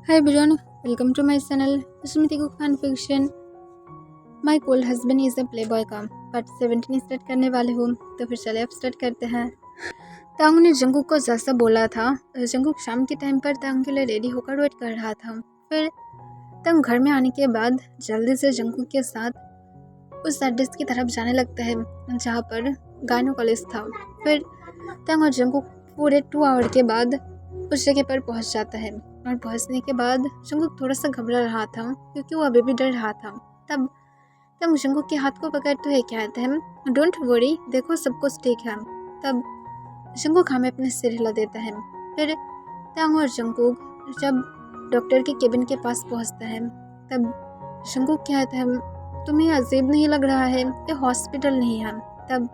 Hi everyone, welcome to my channel Smriti cook fan fiction. My cold husband is a play boy का part 17 start करने वाले हूँ। तो फिर चले अब स्टार्ट करते हैं। तांग ने जंगकुक को जैसा बोला था, जंगकुक शाम के टाइम पर तांग के लिए रेडी होकर वेट कर रहा था। फिर तांग घर में आने के बाद जल्दी से जंगकुक के साथ उस एड्रेस की तरफ जाने लगता है जहाँ पर गायनोकोलॉजिस्ट था। फिर तांग और जंगकुक पूरे 2 आवर के बाद उस जगह पर पहुँच जाता है और पहुंचने के बाद जंगकुक थोड़ा सा घबरा रहा था क्योंकि वो अभी भी डर रहा था। तब तब जंगकुक के हाथ को पकड़ते हुए कहते हैं, डोंट वरी, देखो सब कुछ ठीक है। तब जंगकुक हमें अपने सिर हिला देता है। फिर तांग और जंगकुक जब डॉक्टर के केबिन के पास पहुंचता है तब जंगकुक कहता है, तुम्हें अजीब नहीं लग रहा है, ये हॉस्पिटल नहीं है। तब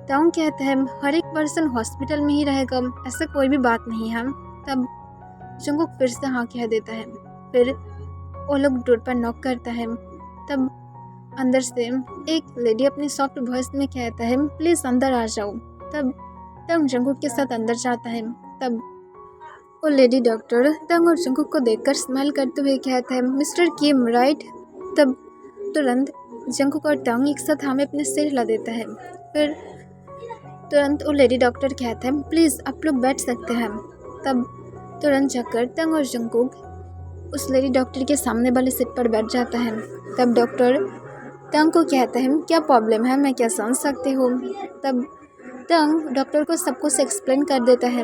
तांग कहता है, हर एक पर्सन हॉस्पिटल में ही रहेगा, ऐसा कोई भी बात नहीं है। तब जंगकुक फिर से हाँ कह देता है। फिर वो लोग डोर पर नॉक करता है। तब अंदर से एक लेडी अपनी सॉफ्ट वॉइस में कहता है, प्लीज अंदर आ जाओ। तब जंगकुक के साथ अंदर जाता है। तब वो लेडी डॉक्टर तंग और जंगकुक को देखकर स्माइल करते हुए कहता है, मिस्टर किम राइट। तब तुरंत जंगकुक और तंग एक साथ हमें अपने सिर हिला देता है। फिर तुरंत वो लेडी डॉक्टर कहता है, प्लीज़ आप लोग बैठ सकते हैं। तब तुरंत जाकर तंग और जंगकुक उस लेडी डॉक्टर के सामने वाले सीट पर बैठ जाता है। तब डॉक्टर तंग को कहता है, क्या प्रॉब्लम है, मैं क्या समझ सकती हूँ। तब तंग डॉक्टर को सब कुछ एक्सप्लेन कर देता है।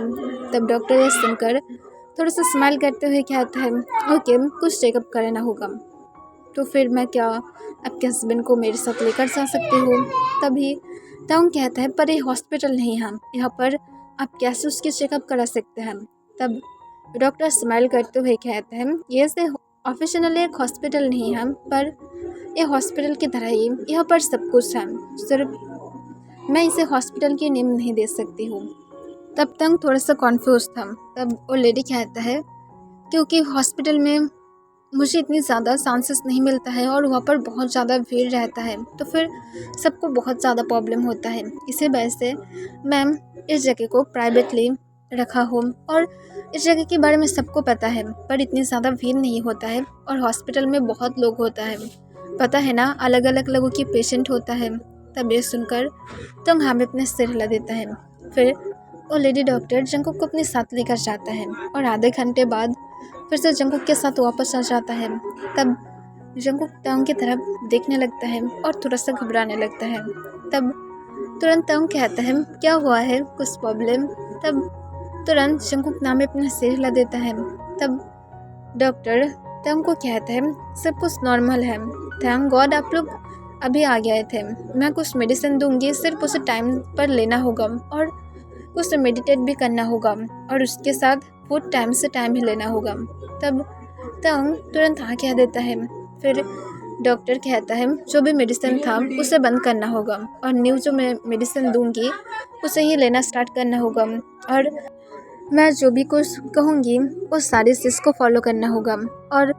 तब डॉक्टर ये सुनकर थोड़ा सा स्माइल करते हुए कहता है, ओके कुछ चेकअप कराना होगा, तो फिर मैं क्या आपके हस्बैंड को मेरे साथ लेकर जा सकती हूँ। तभी तंग कहता है, पर ये हॉस्पिटल नहीं है, यहाँ पर आप कैसे उसकी चेकअप करा सकते हैं। तब डॉक्टर स्माइल करते हुए कहते हैं, ये से ऑफिशियली एक हॉस्पिटल नहीं है, पर ये हॉस्पिटल की तरह ही यहाँ पर सब कुछ है, सिर्फ मैं इसे हॉस्पिटल की नेम नहीं दे सकती हूँ। तब तंग थोड़ा सा कॉन्फ्यूज था। तब वो लेडी कहता है, क्योंकि हॉस्पिटल में मुझे इतनी ज़्यादा चांसेस नहीं मिलता है और वहाँ पर बहुत ज़्यादा भीड़ रहता है, तो फिर सबको बहुत ज़्यादा प्रॉब्लम होता है। इसी वजह से मैम इस जगह को प्राइवेटली रखा हो और इस जगह के बारे में सबको पता है, पर इतनी ज़्यादा भीड़ नहीं होता है और हॉस्पिटल में बहुत लोग होता है, पता है ना, अलग अलग लोगों की पेशेंट होता है। तब ये सुनकर तंग हमें अपने सिर हिला देता है। फिर वो लेडी डॉक्टर जंगकुक को अपने साथ लेकर जाता है और आधे घंटे बाद फिर से जंगकुक के साथ वापस आ जाता है। तब जंगकुक तंग की तरफ देखने लगता है और थोड़ा सा घबराने लगता है। तब तुरंत तंग कहता है, क्या हुआ है, कुछ प्रॉब्लम। तब तुरंत जंगकुक नाम में अपना सिर हिला देता है। तब डॉक्टर तंग को कहता है, सब कुछ नॉर्मल है, थैंक गॉड आप लोग अभी आ गए थे, मैं कुछ मेडिसिन दूंगी, सिर्फ उसे टाइम पर लेना होगा और कुछ मेडिटेट भी करना होगा और उसके साथ फूड टाइम से टाइम ही लेना होगा। तब तंग तुरंत हाँ कह देता है। फिर डॉक्टर कहता है, जो भी मेडिसिन था उसे बंद करना होगा और न्यू जो मैं मेडिसिन दूंगी उसे ही लेना स्टार्ट करना होगा और मैं जो भी कुछ कहूँगी वो सारी चीज़ को फॉलो करना होगा और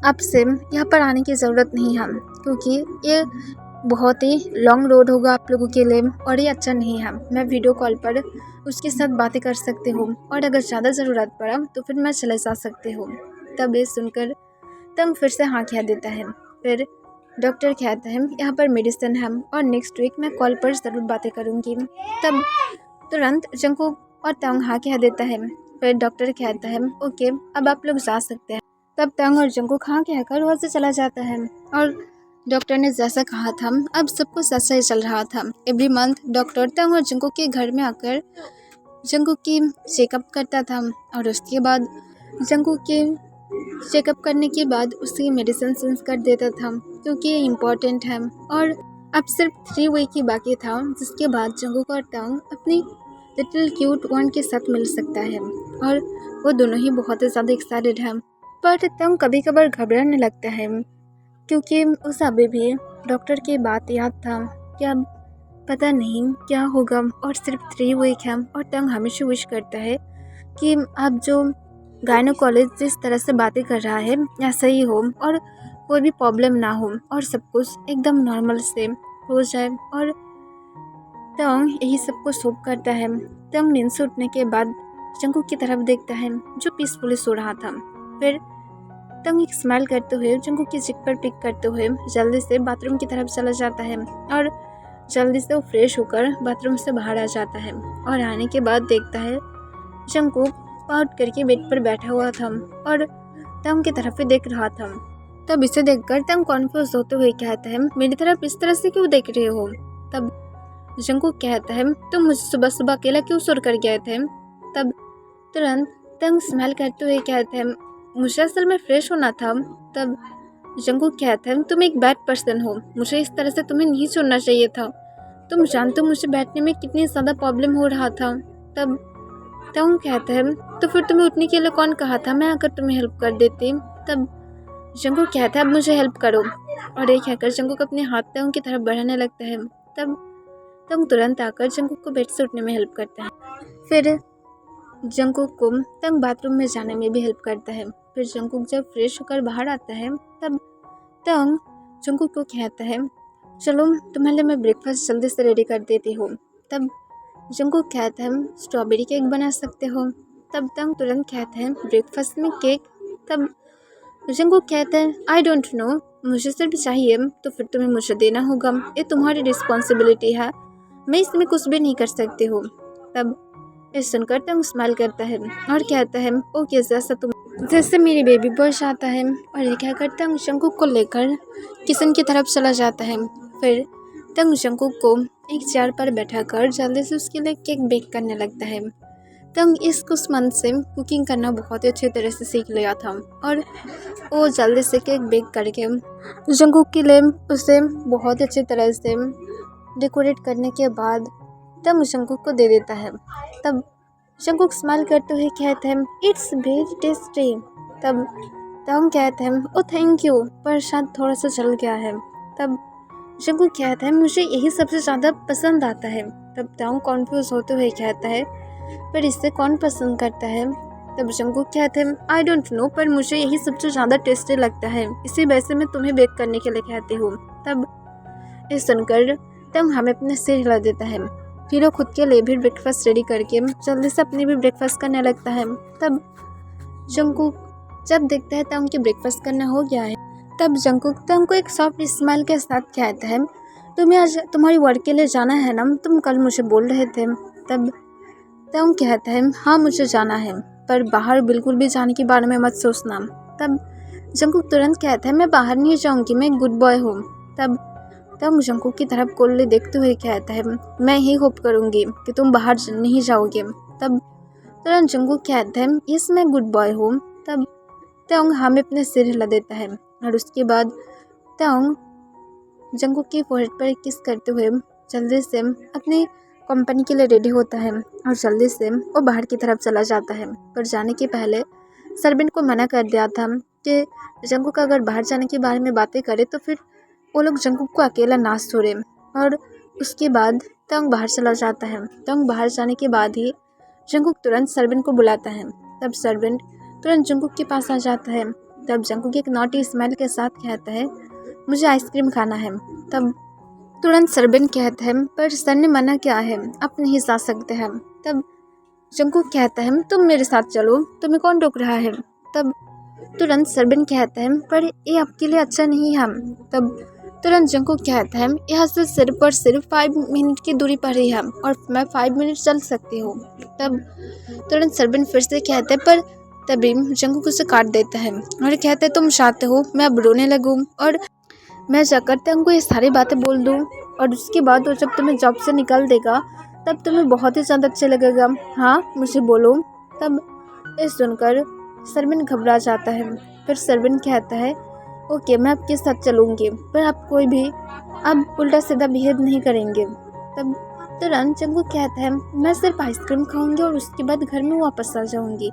आपसे यहाँ पर आने की ज़रूरत नहीं है, क्योंकि ये बहुत ही लॉन्ग रोड होगा आप लोगों के लिए और ये अच्छा नहीं है। मैं वीडियो कॉल पर उसके साथ बातें कर सकती हूँ और अगर ज़्यादा ज़रूरत पड़ा तो फिर मैं चले जा सकती हूँ। तब ये सुनकर तंग फिर से हाँ कह देता है। फिर डॉक्टर कहता है, यहाँ पर मेडिसिन है और नेक्स्ट वीक मैं कॉल पर ज़रूर बातें करूँगी। तब तुरंत जंगकुक और तंग हाँ कह देता है। फिर डॉक्टर कहता है, ओके अब आप लोग जा सकते हैं। तब तंग और जंगकुक हाँ कहकर वहाँ से चला जाता है और डॉक्टर ने जैसा कहा था अब सब कुछ ऐसा ही चल रहा था। एवरी मंथ डॉक्टर तंग और जंगकुक के घर में आकर जंगकुक की चेकअप करता था और उसके बाद जंगकुक के चेकअप करने के बाद उसकी मेडिसिन चेंज कर देता था, क्योंकि ये इम्पोर्टेंट है। और अब सिर्फ 3 वीक ही बाकी था, जिसके बाद जंगकुक और तंग अपनी लिटिल क्यूट वन के साथ मिल सकता है और वो दोनों ही बहुत ही ज़्यादा एक्साइटेड हैं। पर तंग कभी कभार घबराने लगता है, क्योंकि उसे अभी भी डॉक्टर की बात याद था कि अब पता नहीं क्या होगा और सिर्फ 3 वीक है। और तंग हमेशा विश करता है कि अब जो गायनोकोलॉजिस्ट जिस तरह से बातें कर रहा है ऐसा ही हो और कोई भी प्रॉब्लम ना हो और सब कुछ एकदम नॉर्मल से हो जाए। और तंग यही सब कुछ होप करता है। तंग नींद से उठने के बाद जंगकुक की तरफ देखता है जो पीसफुली सो रहा था। फिर तंग एक स्माइल करते हुए जंगकुक की चिक पर पिक करते हुए जल्दी से बाथरूम की तरफ चला जाता है और जल्दी से वो फ्रेश होकर बाथरूम से बाहर आ जाता है और आने के बाद देखता है जंगकुक पाउट करके बेड पर बैठा हुआ था और तंग की तरफ ही देख रहा था। तब इसे देखकर तंग कॉन्फ्यूज होते हुए कहता है, मेरी तरफ इस तरह से क्यों देख रहे हो? तब जंगकुक कहता है, तुम मुझे सुबह सुबह अकेला क्यों सोर कर गए थे? तब तुरंत तंग स्माइल करते हुए कहता है, मुझे असल में फ्रेश होना था। तब जंगकुक कहता है, तुम एक बैड पर्सन हो, मुझे इस तरह से तुम्हें नहीं छोड़ना चाहिए था। तुम जानते हो मुझे बैठने में कितनी ज़्यादा प्रॉब्लम हो रहा था। तब तंग कहता है, तो फिर तुम्हें उठने के लिए कौन कहा था? मैं आकर तुम्हें हेल्प कर देती। तब जंगकुक कहता है, अब मुझे हेल्प करो। और एक कहकर जंगकुक अपने हाथ तंग की तरफ बढ़ाने लगता है। तब तंग तुरंत आकर जंगकुक को बेड से उठने में हेल्प करता है। फिर जंगकुक को तंग बाथरूम में जाने में भी हेल्प करता है। फिर जंगकुक जब फ्रेश होकर बाहर आता है तब तंग जंगकुक को कहता है, चलो तुम्हारे लिए मैं ब्रेकफास्ट जल्दी से रेडी कर देती हूँ। तब जंगकुक कहता है, स्ट्रॉबेरी केक बना सकते हो। तब तंग तुरंत कहता है, ब्रेकफास्ट में केक? तब जंगकुक कहता है, आई डोंट नो, मुझे सिर्फ चाहिए तो फिर तुम्हें मुझे देना होगा, ये तुम्हारी रिस्पॉन्सिबिलिटी है, मैं इसमें कुछ भी नहीं कर सकती हूँ। तब ये सुनकर तंग स्माइल करता है और कहता है, ओके जैसे मेरी बेबी बॉय आता है। और ये क्या करता है, जंगकुक को लेकर किचन की तरफ चला जाता है। फिर तंग जंगकुक को एक चेयर पर बैठाकर जल्दी से उसके लिए केक बेक करने लगता है। तंग इस कुछ मंथ से कुकिंग करना बहुत ही अच्छे तरह से सीख लिया था और वो जल्दी से केक बेक करके जंगकुक के लिए उसे बहुत अच्छी तरह से डेकोरेट करने के बाद तंग जंगकुक को दे देता है। तब जंगकुक स्माइल करते हुए कहते हैं, इट्स वेरी टेस्टी। तब तंग कहते हैं, ओ थैंक यू, पर शायद थोड़ा सा जल गया है। तब जंगकुक कहता है, मुझे यही सबसे ज़्यादा पसंद आता है। तब तंग कॉन्फ्यूज होते हुए कहता है, पर इससे कौन पसंद करता है? तब जंगकुक कहते हैं, आई डोंट नो, पर मुझे यही सबसे ज़्यादा टेस्टी लगता है, इसी वजह से मैं तुम्हें बेक करने के लिए कहती हूँ। तब ये सुनकर तंग हमें अपने सिर हिला देता है। फिर वो खुद के लिए भी ब्रेकफास्ट रेडी करके जल्दी से अपनी भी ब्रेकफास्ट करने लगता है। तब जंगकुक जब देखता है तंग के ब्रेकफास्ट करना हो गया है, तब जंगकुक तंग को एक सॉफ्ट स्माइल के साथ कहता है, तुम्हें आज तुम्हारी वर्क के लिए जाना है ना, तुम कल मुझे बोल रहे थे। तब तंग कहता है, हाँ मुझे जाना है, पर बाहर बिल्कुल भी जाने के बारे में मत सोचना। तब जंगकुक तुरंत कहता है, मैं बाहर नहीं जाऊंगी, मैं एक गुड बॉय हूँ। तब तंग जंगकुक की तरफ कोल्ली देखते हुए कहता है, मैं ही होप करूँगी कि तुम बाहर नहीं जाओगे। तब तुरंत जंगकुक कहता है, यस मैं गुड बॉय हूँ। तब तंग हमें अपने सिर हिला देता है और उसके बाद तंग जंगकुक की फोrehead पर किस करते हुए जल्दी से अपनी कंपनी के लिए रेडी होता है और जल्दी से वो बाहर की तरफ चला जाता है। पर जाने के पहले सर्वेंट को मना कर दिया था कि जंगकुक अगर बाहर जाने के बारे में बातें करे तो फिर वो लोग जंगकुक को अकेला ना छोड़े। और उसके बाद तंग बाहर चला जाता है। तंग बाहर जाने के बाद ही जंगकुक तुरंत सर्वेंट को बुलाता है। तब सर्वेंट तुरंत जंगकुक के पास आ जाता है। तब जंगकुक एक नॉटी स्माइल के साथ कहता है, मुझे आइसक्रीम खाना है। तब तुरंत सर्वेंट कहता है, पर सर ने मना किया है, आप नहीं जा सकते हैं। तब जंगकुक कहता है, तुम मेरे साथ चलो, तुम्हें कौन रोक रहा है? तब तुरंत सर्वेंट कहता है, पर ये आपके लिए अच्छा नहीं है। तब तुरंत जंगकुक कहता है, यहाँ से सिर्फ और सिर्फ 5 मिनट की दूरी पर ही है और मैं 5 मिनट चल सकती हूँ। तब तुरंत सर्वेंट फिर से कहता है, पर तभी जंगकुक उसे काट देता है और कहता है, तुम चाहते हो मैं अब रोने लगूँ और मैं जाकर तंग को ये सारी बातें बोल दूँ और उसके बाद वो जब तुम्हें जॉब से निकाल देगा तब तुम्हें बहुत ही ज़्यादा अच्छा लगेगा। हाँ मुझे बोलो। तब ये सुनकर सर्वेंट घबरा जाता है। फिर सर्वेंट कहता है, ओके मैं आपके साथ चलूँगी, पर आप कोई भी अब उल्टा सीधा बिहेव नहीं करेंगे। तब तुरंत जंगकुक कहता है, मैं सिर्फ आइसक्रीम खाऊंगी और उसके बाद घर में वापस आ जाऊंगी।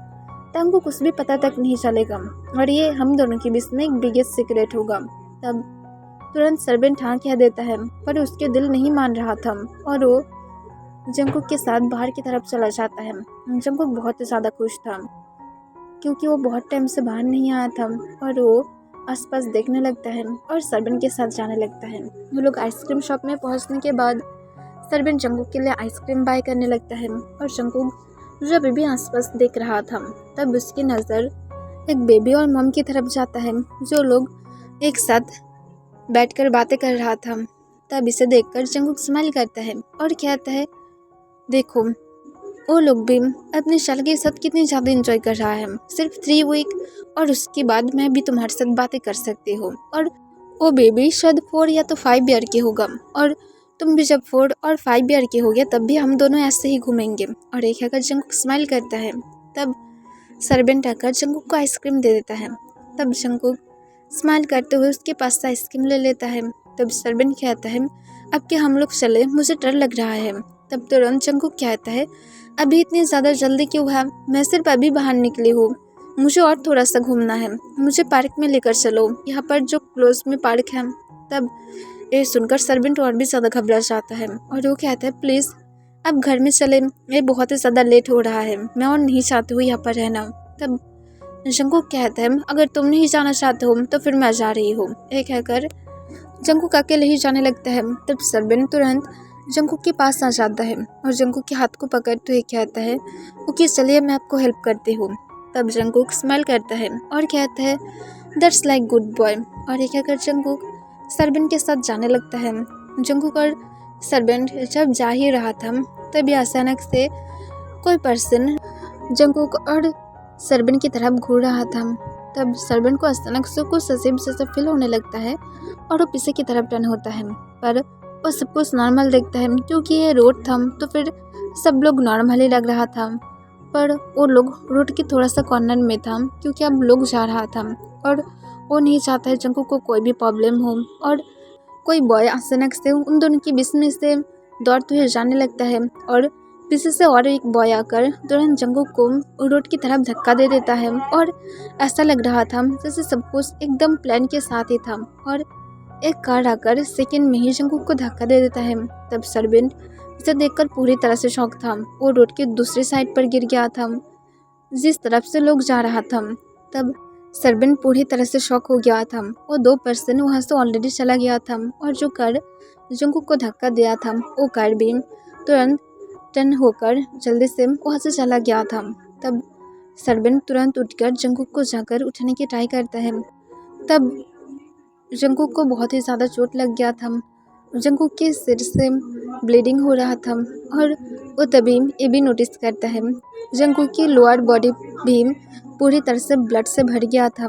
तंग को कुछ भी पता तक नहीं चलेगा और ये हम दोनों के बीच में एक बिगेस्ट सीक्रेट होगा। तब तुरंत सर्वेंट हाँ कह देता है, पर उसके दिल नहीं मान रहा था और वो जंगकुक के साथ बाहर की तरफ चला जाता है। जंगकुक बहुत ही ज़्यादा खुश था क्योंकि वो बहुत टाइम से बाहर नहीं आया था और वो आसपास देखने लगता है और सर्वेंट के साथ जाने लगता है। वो लोग आइसक्रीम शॉप में पहुंचने के बाद सर्वेंट जंगकुक के लिए आइसक्रीम बाय करने लगता है और जंगकुक जब भी आसपास देख रहा था तब उसकी नज़र एक बेबी और मम की तरफ जाता है, जो लोग एक साथ बैठकर बातें कर रहा था। तब इसे देखकर जंगकुक स्माइल करता है और कहता है, देखो वो लोग भी अपनी शाला के साथ कितनी ज़्यादा एंजॉय कर रहा है। सिर्फ 3 वीक और उसके बाद मैं भी तुम्हारे साथ बातें कर सकती हूँ। और वो बेबी शायद 4 या तो 5 ईयर के होगा, और तुम भी जब 4 और 5 ईयर के होगे तब भी हम दोनों ऐसे ही घूमेंगे। और एक आकर जंगकुक स्माइल करता है। तब सर्वेंट आकर जंगकुक को आइसक्रीम दे देता है। तब जंगकुक स्माइल करते हुए उसके पास से आइसक्रीम ले लेता है। तब सर्वेंट कहता है, अब के हम लोग चले, मुझे डर लग रहा है। तब तुरंत जंगकुक कहता है, अभी इतनी ज़्यादा जल्दी क्यों है? मैं सिर्फ अभी बाहर निकली हूँ, मुझे और थोड़ा सा घूमना है, मुझे पार्क में लेकर चलो, यहाँ पर जो क्लोज में पार्क है। तब ये सुनकर सर्वेंट और भी ज़्यादा घबरा जाता है और वो कहता है, प्लीज़ अब घर में चले, ये बहुत ही ज़्यादा लेट हो रहा है, मैं और नहीं चाहती हूँ यहाँ पर रहना। तब जंगकुक कहता है, अगर तुम नहीं जाना चाहते हो तो फिर मैं जा रही हूँ। ये कहकर जंगकुक अकेले ही जाने लगता है। तब सर्वेंट तुरंत जंगकुक के पास आ जाता है और जंगकुक के हाथ को पकड़ते हुए कहता है, ओके चलिए मैं आपको हेल्प करती हूँ। तब जंगकुक स्माइल करता है और कहता है, दैट्स लाइक गुड बॉय। और ये कहकर जंगकुक सर्वेंट के साथ जाने लगता है। जंगकुक और सर्वेंट जब जा ही रहा था तभी अचानक से कोई पर्सन जंगकुक और सर्वेंट की तरफ घूर रहा था। तब सर्वेंट को अचानक से कुछ अजीब जैसा फील होने लगता है और वो पीछे की तरफ टर्न होता है, पर वो सब कुछ नॉर्मल देखता है क्योंकि ये रोड था तो फिर सब लोग नॉर्मल ही लग रहा था। पर वो लोग रोड के थोड़ा सा कॉर्नर में था क्योंकि अब लोग जा रहा था और वो नहीं चाहता है जंगकुक को कोई भी प्रॉब्लम हो। और कोई बॉय अचानक से उन दोनों के बीच में से दौड़ते हुए जाने लगता है और पीछे से और एक बॉय आकर तुरंत जंगकुक को रोड की तरफ धक्का दे देता है। और ऐसा लग रहा था जैसे सब कुछ एकदम प्लान के साथ ही था और एक कार आकर सेकंड में ही जंगकुक को धक्का दे देता है। तब सर्वेंट इसे देखकर पूरी तरह से शॉक था। वो रोड के दूसरी साइड पर गिर गया था जिस तरफ से लोग जा रहा था। तब सर्वेंट पूरी तरह से शॉक हो गया था। वो 2 पर्सन वहाँ से ऑलरेडी चला गया था और जो कार जंगकुक को धक्का दिया था वो कार भी तुरंत टर्न होकर जल्दी से वहाँ से चला गया था। तब सर्वेंट तुरंत उठकर जंगकुक को जाकर उठाने की ट्राई करता है। तब जंगकुक को बहुत ही ज़्यादा चोट लग गया था। जंगकुक के सिर से ब्लीडिंग हो रहा था और वो तभी ये भी नोटिस करता है जंगकुक की लोअर बॉडी भी पूरी तरह से ब्लड से भर गया था।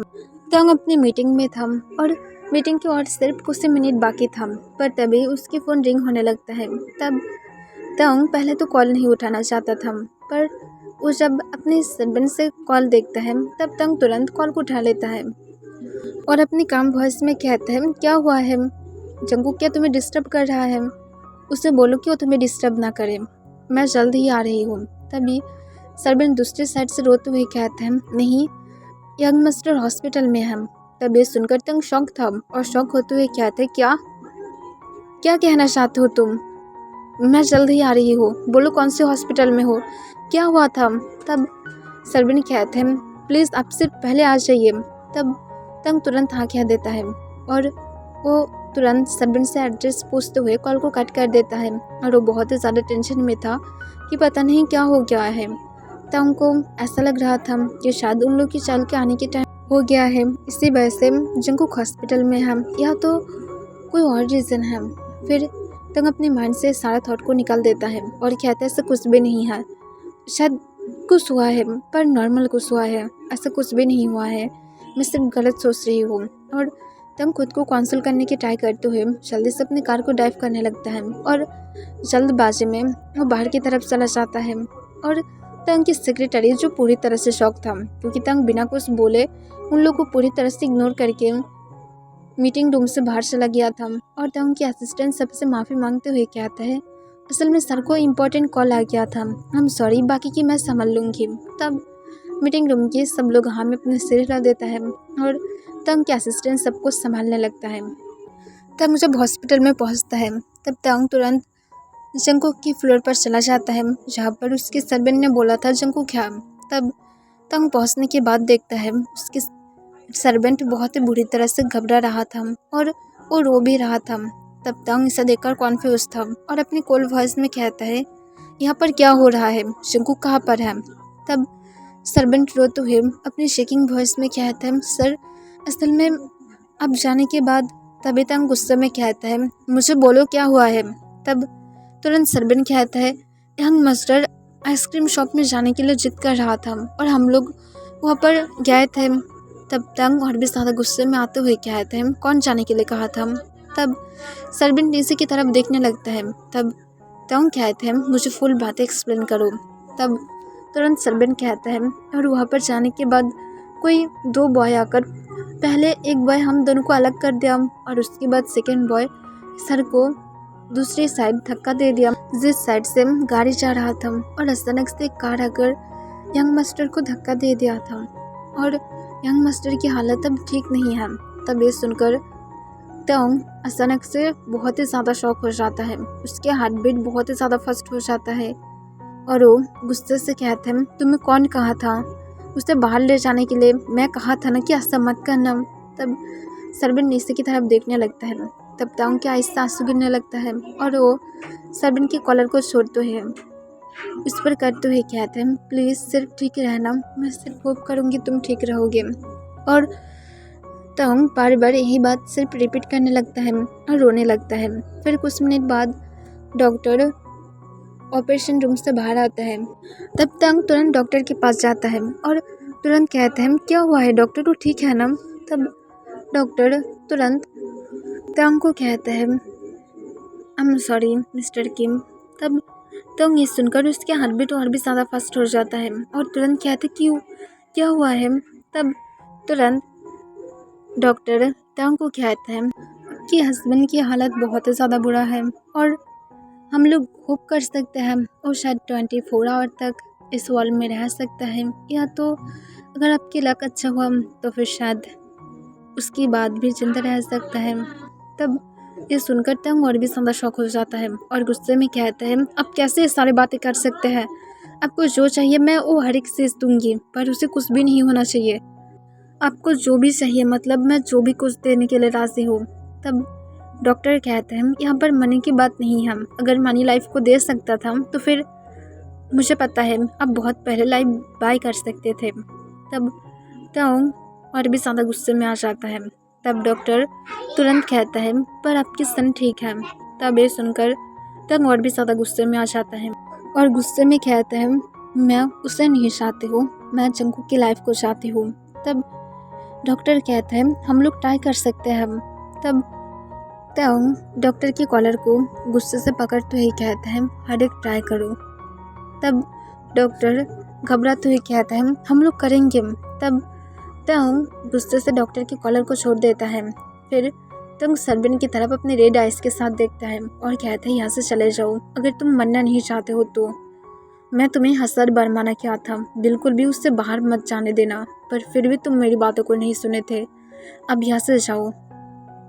तंग अपनी मीटिंग में था और मीटिंग के और सिर्फ कुछ ही मिनट बाकी था, पर तभी उसकी फ़ोन रिंग होने लगता है। तब तंग पहले तो कॉल नहीं उठाना चाहता था, पर वो जब अपने सर्वेंट से कॉल देखता है तब तंग तुरंत कॉल को उठा लेता है और अपनी काम वॉइस में कहता है, क्या हुआ है जंगकुक, क्या तुम्हें डिस्टर्ब कर रहा है? उसे बोलो कि वो तुम्हें डिस्टर्ब ना करे, मैं जल्द ही आ रही हूँ। तभी सर्वेंट दूसरी साइड से रोते हुए कहता है, नहीं यंग मास्टर हॉस्पिटल में है। तब ये सुनकर तंग शॉक था और शॉक होते हुए कहते हैं, क्या क्या कहना चाहते हो तुम? मैं जल्द ही आ रही हूँ, बोलो कौन से हॉस्पिटल में हो, क्या हुआ था? तब सर्वेंट कहते हैं, प्लीज़ आप सिर्फ पहले आ जाइए। तब तंग तुरंत हाँ कह देता है और वो तुरंत सर्वेंट से एड्रेस पूछते हुए कॉल को कट कर देता है और वो बहुत ही ज़्यादा टेंशन में था कि पता नहीं क्या हो गया है। तंग को ऐसा लग रहा था कि शायद उन लोग की चल के आने के टाइम हो गया है, इसी वजह से जंगकुक हॉस्पिटल में है या तो कोई और रीज़न है। फिर तंग अपने माइंड से सारा थॉट को निकाल देता है और कहता है ऐसा कुछ भी नहीं है, शायद कुछ हुआ है पर नॉर्मल कुछ हुआ है, ऐसा कुछ भी नहीं हुआ है, मैं सिर्फ गलत सोच रही हूँ। और तंग खुद को काउंसिल करने की ट्राई करते हुए जल्दी से अपनी कार को ड्राइव करने लगता है और जल्दबाजी में वो बाहर की तरफ चला जाता है। और तंग की सेक्रेटरी जो पूरी तरह से शॉक था क्योंकि तंग बिना कुछ बोले उन लोगों को पूरी तरह से इग्नोर करके मीटिंग रूम से बाहर चला गया था। और तंग के असिस्टेंट सबसे माफ़ी मांगते हुए कहता है, असल में सर को इम्पोर्टेंट कॉल आ गया था, हम सॉरी, बाकी की मैं संभाल लूँगी। तब मीटिंग रूम के सब लोग हाँ में अपने सिर हिला देता है और तंग के असिस्टेंट सब कुछ संभालने लगता है। तंग जब हॉस्पिटल में पहुंचता है तब तंग तुरंत जंगकुक की फ्लोर पर चला जाता है जहां पर उसके सर्वेंट ने बोला था जंगकुक है। तब तंग पहुंचने के बाद देखता है उसके सर्वेंट बहुत ही बुरी तरह से घबरा रहा था और वो रो भी रहा था। तब तंग इसे देखकर कॉन्फ्यूज था और अपनी कोल्ड वॉइस में कहता है, यहाँ पर क्या हो रहा है, जंगकुक कहाँ पर है? तब सर्वेंट रो टू हिम अपनी शेकिंग वॉइस में कहता है, सर असल में अब जाने के बाद। तभी तंग गुस्से में कहता है, मुझे बोलो क्या हुआ है। तब तुरंत सर्वेंट कहता है, यंग मास्टर आइसक्रीम शॉप में जाने के लिए जिद कर रहा था और हम लोग वहाँ पर गए थे। तब तंग और भी ज़्यादा गुस्से में आते हुए कहते हैं, कौन जाने के लिए कहा था। तब सर्वेंट नीचे की तरफ देखने लगता है। तब तंग कहते हैं, मुझे फुल बातें एक्सप्लेन करो। तब तुरंत सर्वेंट कहता है, और वहाँ पर जाने के बाद कोई 2 बॉय आकर पहले एक बॉय हम दोनों को अलग कर दिया और उसके बाद सेकेंड बॉय सर को दूसरी साइड धक्का दे दिया जिस साइड से गाड़ी जा रहा था, और अचानक से एक कार आकर यंग मास्टर को धक्का दे दिया था और यंग मास्टर की हालत अब ठीक नहीं है। तब ये सुनकर तंग अचानक से बहुत ही ज़्यादा शॉक हो जाता है। उसके हार्ट बीट बहुत ही ज़्यादा फास्ट हो जाता है और वो गुस्से से कहते हैं, तुम्हें कौन कहा था उसे बाहर ले जाने के लिए? मैं कहा था ना कि ऐसा मत करना। तब सर्वेंट नीचे की तरफ देखने लगता है। तब तंग के आहिस्ता आंसू गिरने लगता है और वो सर्वेंट के कॉलर को छोड़ते हैं, इस पर करते हुए कहते हैं, प्लीज़ सिर्फ ठीक रहना, मैं सिर्फ होप करूँगी तुम ठीक रहोगे। और तंग बार बार यही बात सिर्फ रिपीट करने लगता है और रोने लगता है। फिर कुछ मिनट बाद डॉक्टर ऑपरेशन रूम से बाहर आता है। तब तंग तुरंत डॉक्टर के पास जाता है और तुरंत कहते हैं, क्या हुआ है डॉक्टर, तो ठीक है ना। तब डॉक्टर तुरंत तंग को कहता है, आई एम सॉरी मिस्टर किम। तब तंग ये सुनकर उसके हार्ट बीट और भी ज़्यादा फास्ट हो जाता है और तुरंत कहते, क्यों, क्या हुआ है। तब तुरंत डॉक्टर तंग को कहता है कि हस्बैंड की हालत बहुत ही ज़्यादा बुरा है और हम लोग होप कर सकते हैं और शायद 24 आवर तक इस वर्ल्ड में रह सकता है, या तो अगर आपकी लक अच्छा हुआ तो फिर शायद उसके बाद भी जिंदा रह सकता है। तब ये सुनकर तंग और भी ज़्यादा शॉक हो जाता है और गुस्से में कहता है, आप कैसे ये सारी बातें कर सकते हैं? आपको जो चाहिए मैं वो हर एक चीज़ दूंगी, पर उसे कुछ भी नहीं होना चाहिए। आपको जो भी चाहिए, मतलब मैं जो भी कुछ देने के लिए राज़ी हूँ। तब डॉक्टर कहते हैं, यहाँ पर मनी की बात नहीं है, अगर मनी लाइफ को दे सकता था तो फिर मुझे पता है आप बहुत पहले लाइफ बाय कर सकते थे। तब तंग और भी ज़्यादा गुस्से में आ जाता है। तब डॉक्टर तुरंत कहता है, पर आपकी सन ठीक है। तब ये सुनकर तंग और भी ज़्यादा गुस्से में आ जाता है और गुस्से में कहता है, मैं उसे नहीं चाहती हूँ, मैं जंकू की लाइफ को चाहती हूँ। तब डॉक्टर कहता है, हम लोग ट्राई कर सकते हैं। तब तंग डॉक्टर की कॉलर को गुस्से से पकड़ते हुए कहता है, हर एक ट्राई करो। तब डॉक्टर घबराते हुए कहता है, हम लोग करेंगे। तब तंग गुस्से से डॉक्टर की कॉलर को छोड़ देता है। फिर तंग सर्वेंट की तरफ अपने रेड आइज के साथ देखता है और कहता है, यहाँ से चले जाओ, अगर तुम मरना नहीं चाहते हो तो। मैं तुम्हें हसर बरमाना किया था, बिल्कुल भी उससे बाहर मत जाने देना, पर फिर भी तुम मेरी बातों को नहीं सुने थे, अब यहाँ से जाओ।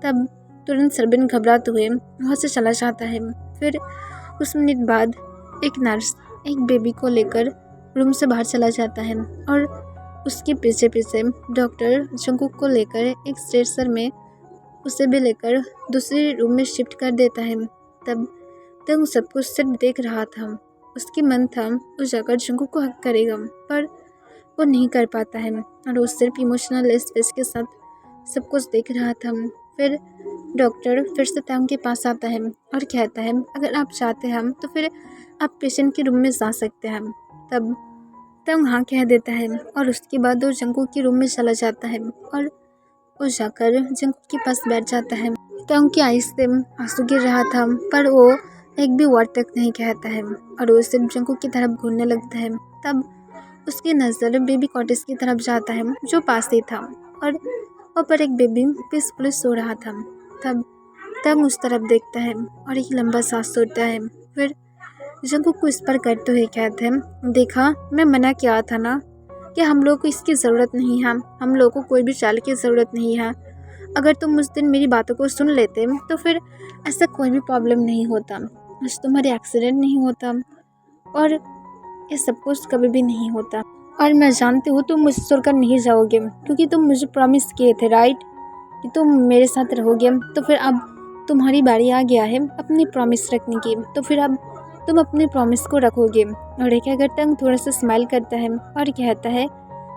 तब तुरंत सर्वेंट घबराते हुए वहाँ से चला जाता है। फिर कुछ मिनट बाद एक नर्स एक बेबी को लेकर रूम से बाहर चला जाता है और उसके पीछे पीछे डॉक्टर जंकुक को लेकर एक स्ट्रेचर में उसे भी लेकर दूसरे रूम में शिफ्ट कर देता है। तब तक सब कुछ सिर्फ देख रहा था। उसकी मन था वो जाकर जंकुक को हक करेगा, पर वो नहीं कर पाता है और वो सिर्फ इमोशनल स्पेस के साथ सब कुछ देख रहा था। फिर डॉक्टर फिर से तंग के पास आता है और कहता है, अगर आप चाहते हैं तो फिर आप पेशेंट के रूम में जा सकते हैं। तब तंग हाँ कह देता है और उसके बाद वो जंकुक के रूम में चला जाता है और वो जाकर जंकुक के पास बैठ जाता है। तंग की आँख से आंसू गिर रहा था, पर वो एक भी वर्ड तक नहीं कहता है और वो सिर्फ जंकुक की तरफ घूरने लगता है। तब उसकी नज़र बेबी कॉटेज की तरफ जाता है जो पास ही था और वहाँ पर एक बेबी पीसफुली सो रहा था। तब तंग उस तरफ देखता है और एक लंबा सांस छोड़ता है। फिर जंकुक को इस पर करते हुए कहते हैं, देखा मैं मना किया था ना कि हम लोग को इसकी ज़रूरत नहीं है, हम लोग को कोई भी चाल की ज़रूरत नहीं है। अगर तुम उस दिन मेरी बातों को सुन लेते तो फिर ऐसा कोई भी प्रॉब्लम नहीं होता, आज तुम्हारे एक्सीडेंट नहीं होता और ये सब कुछ कभी भी नहीं होता। और मैं जानती हूँ तुम मुझसे छोड़कर नहीं जाओगे, क्योंकि तुम मुझे प्रॉमिस किए थे राइट कि तुम मेरे साथ रहोगे। तो फिर अब तुम्हारी बारी आ गया है अपनी प्रॉमिस रखने की, तो फिर अब तुम अपने प्रॉमिस को रखोगे। और एक अगर तंग थोड़ा सा स्माइल करता है और कहता है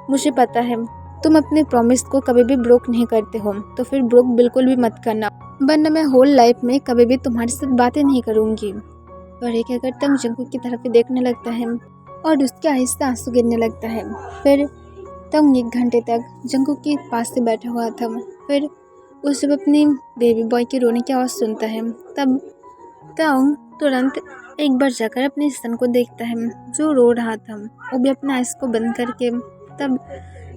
मुझे पता है तुम अपने प्रॉमिस को कभी भी ब्रोक नहीं करते हो, तो फिर ब्रोक बिल्कुल भी मत करना, वरना मैं होल लाइफ में कभी भी तुम्हारे साथ बातें नहीं करूँगी। और एक अगर तंग जंगकुक की तरफ देखने लगता है और उसके आँख से आंसू गिरने लगता है। फिर तंग 1 घंटे तक जंगकुक के पास से बैठा हुआ था। फिर वो जब अपनी बेबी बॉय के रोने की आवाज़ सुनता है तब तंग तुरंत एक बार जाकर अपने सन को देखता है जो रो रहा था, वो भी अपने आइज़ को बंद करके। तब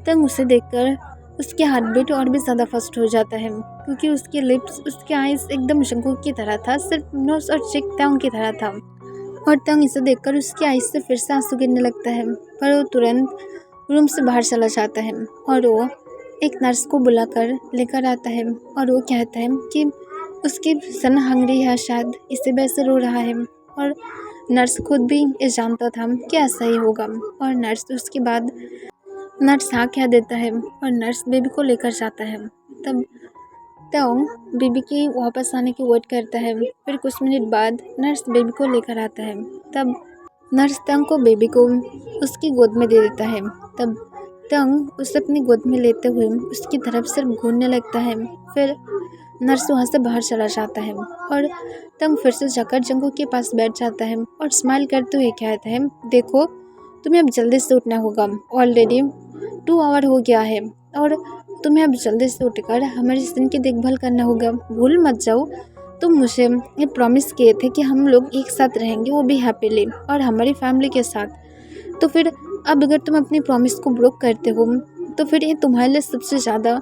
तंग उसे देखकर उसके हार्ट बीट और भी ज़्यादा फास्ट हो जाता है, क्योंकि उसके लिप्स, उसके आइज़ एकदम जंगकुक की तरह था, सिर्फ नोज और चिक तंग की तरह था। और तंग इसे देखकर उसकी आइज़ से फिर से आंसू गिरने लगता है, पर वो तुरंत रूम से बाहर चला जाता है और वो एक नर्स को बुलाकर लेकर आता है। और वो कहता है कि उसकी सन हंगरी है, शायद इसी वजह से रो रहा है। और नर्स खुद भी ये जानता था कि ऐसा ही होगा। और नर्स उसके बाद हाँ कह देता है और नर्स बेबी को लेकर जाता है। तब तोंग बेबी के वापस आने की वेट करता है। फिर कुछ मिनट बाद नर्स बेबी को लेकर आता है। तब नर्स तंग को बेबी को उसकी गोद में दे देता है। तब तंग उसे अपनी गोद में लेते हुए उसकी तरफ सिर्फ घूरने लगता है। फिर नर्स वहाँ से बाहर चला जाता है और तंग फिर से जाकर जंगकुक के पास बैठ जाता है और स्माइल करते हुए कहता है देखो तुम्हें अब जल्दी से उठना होगा, ऑलरेडी 2 आवर हो गया है और तुम्हें अब जल्दी से उठकर हमारे सन की देखभाल करना होगा। भूल मत जाओ, तुम मुझे ये प्रॉमिस किए थे कि हम लोग एक साथ रहेंगे, वो भी हैप्पीली और हमारी फैमिली के साथ। तो फिर अब अगर तुम अपनी प्रॉमिस को ब्रोक करते हो तो फिर ये तुम्हारे लिए सबसे ज़्यादा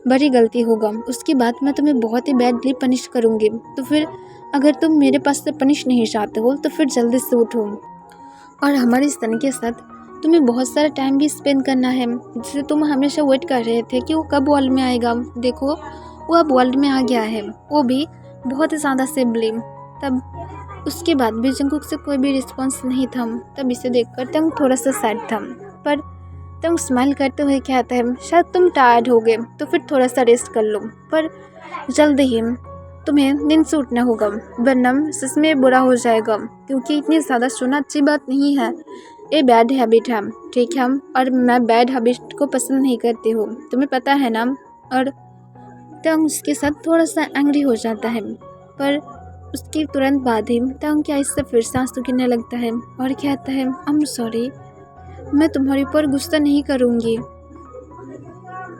बड़ी गलती होगा। उसके बाद मैं तुम्हें बहुत ही बैडली पनिश करूँगी। तो फिर अगर तुम मेरे पास से पनिश नहीं चाहते हो तो फिर जल्दी से उठो और हमारे सन के साथ तुम्हें बहुत सारा टाइम भी स्पेंड करना है, जिसे तुम हमेशा वेट कर रहे थे कि वो कब वर्ल्ड में आएगा। देखो वो अब वर्ल्ड में आ गया है, वो भी बहुत ही ज़्यादा सेफली। तब उसके बाद भी जंगकुक से कोई भी रिस्पॉन्स नहीं था। तब इसे देखकर तंग थोड़ा सा सैड था, पर तंग स्माइल करते हुए कहता है शायद तुम टायर्ड हो गए तो फिर थोड़ा सा रेस्ट कर लो, पर जल्द ही तुम्हें नींद से उठना होगा, वरना सच में बुरा हो जाएगा, क्योंकि इतनी ज़्यादा सोना अच्छी बात नहीं है, ये बैड हैबिट है, ठीक है। और मैं बैड हैबिट को पसंद नहीं करती हूँ, तुम्हें पता है ना। और तंग उसके साथ थोड़ा सा एंग्री हो जाता है, पर उसके तुरंत बाद ही तंग क्या इससे फिर से आंसू गिरने लगता है और कहता है आई एम सॉरी, मैं तुम्हारे ऊपर गुस्सा नहीं करूँगी,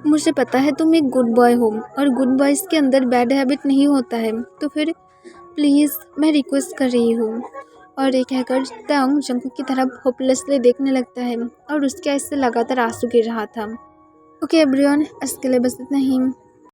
मुझे पता है तुम एक गुड बॉय हो और गुड बॉयज़ के अंदर बैड हैबिट नहीं होता है, तो फिर प्लीज़ मैं रिक्वेस्ट कर रही हूँ। और ये कहकर तंग जंगकुक की तरफ होपलेसली देखने लगता है और उसके आँख से लगातार आंसू गिर रहा था। ओके एवरीवन, इसके लिए बस इतना ही।